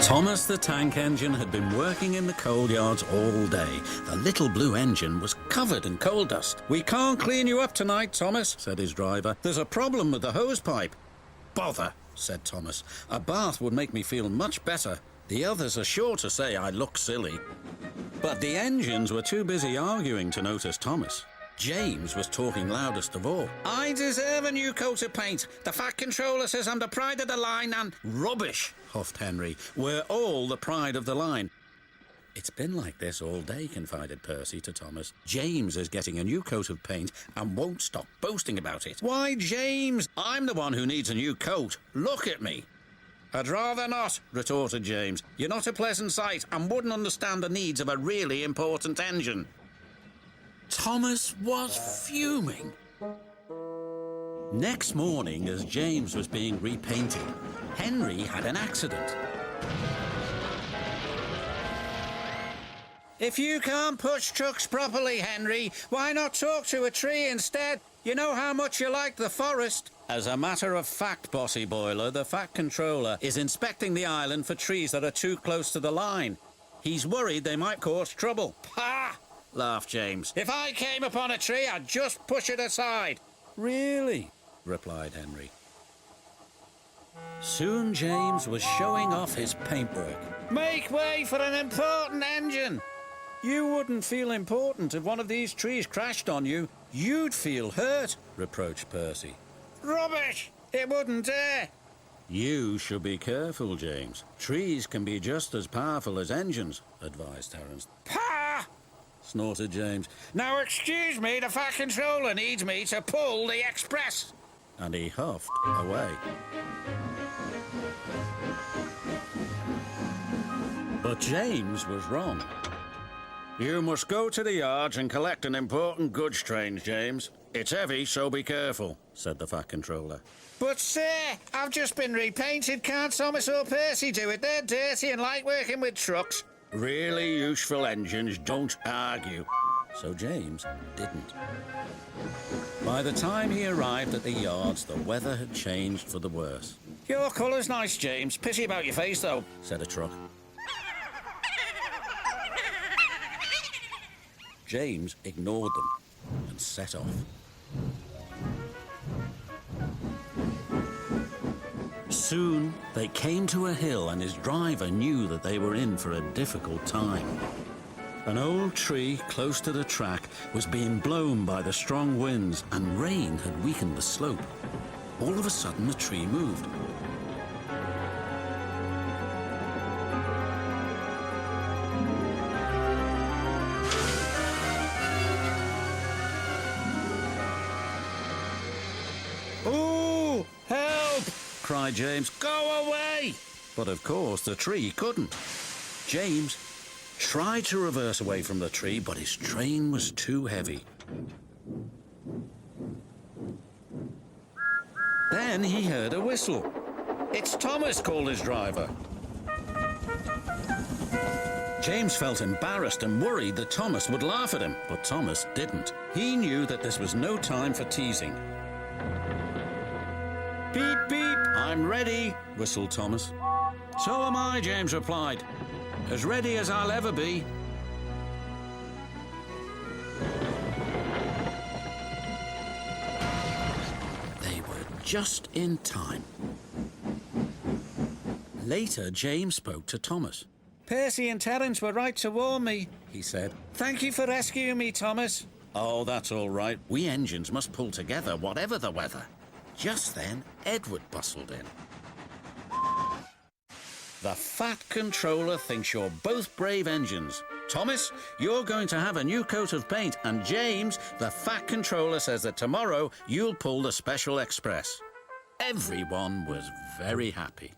Thomas the tank engine had been working in the coal yards all day. The little blue engine was covered in coal dust. "We can't clean you up tonight, Thomas," said his driver. "There's a problem with the hose pipe." "Bother," said Thomas. "A bath would make me feel much better. The others are sure to say I look silly." But the engines were too busy arguing to notice Thomas. James was talking loudest of all. "I deserve a new coat of paint. The Fat Controller says I'm the pride of the line and—" "Rubbish," huffed Henry. "We're all the pride of the line." "It's been like this all day," confided Percy to Thomas. "James is getting a new coat of paint and won't stop boasting about it." "Why, James, I'm the one who needs a new coat. Look at me." "I'd rather not," retorted James. "You're not a pleasant sight and wouldn't understand the needs of a really important engine." Thomas was fuming. Next morning, as James was being repainted, Henry had an accident. "If you can't push trucks properly, Henry, why not talk to a tree instead? You know how much you like the forest." "As a matter of fact, Bossy Boiler, the Fat Controller is inspecting the island for trees that are too close to the line. He's worried they might cause trouble." "Pah!" laughed James. "If I came upon a tree, I'd just push it aside." "Really?" replied Henry. Soon James was showing off his paintwork. "Make way for an important engine." "You wouldn't feel important if one of these trees crashed on you. You'd feel hurt," reproached Percy. "Rubbish! It wouldn't dare." "You should be careful, James. Trees can be just as powerful as engines," advised Terence. "Pah!" snorted James. "Now excuse me, the Fat Controller needs me to pull the express." And he huffed away. But James was wrong. "You must go to the yards and collect an important goods train, James. It's heavy, so be careful," said the Fat Controller. "But sir, I've just been repainted. Can't Thomas or Percy do it? They're dirty and like working with trucks." Really useful engines don't argue. So James didn't. By the time he arrived at the yards, the weather had changed for the worse. "Your colour's nice, James. Pity about your face, though," said a truck. James ignored them and set off. Soon they came to a hill, and his driver knew that they were in for a difficult time. An old tree close to the track was being blown by the strong winds, and rain had weakened the slope. All of a sudden, the tree moved. "Ooh, help!" cried James. "Go away!" But of course the tree couldn't. James tried to reverse away from the tree, but his train was too heavy. Then he heard a whistle. "It's Thomas," called his driver. James felt embarrassed and worried that Thomas would laugh at him, but Thomas didn't. He knew that this was no time for teasing. "Beep, beep, I'm ready," whistled Thomas. "So am I," James replied. "As ready as I'll ever be." They were just in time. Later, James spoke to Thomas. "Percy and Terence were right to warn me," he said. "Thank you for rescuing me, Thomas." "Oh, that's all right. We engines must pull together, whatever the weather." Just then, Edward bustled in. "The Fat Controller thinks you're both brave engines. Thomas, you're going to have a new coat of paint, and James, the Fat Controller says that tomorrow you'll pull the Special Express." Everyone was very happy.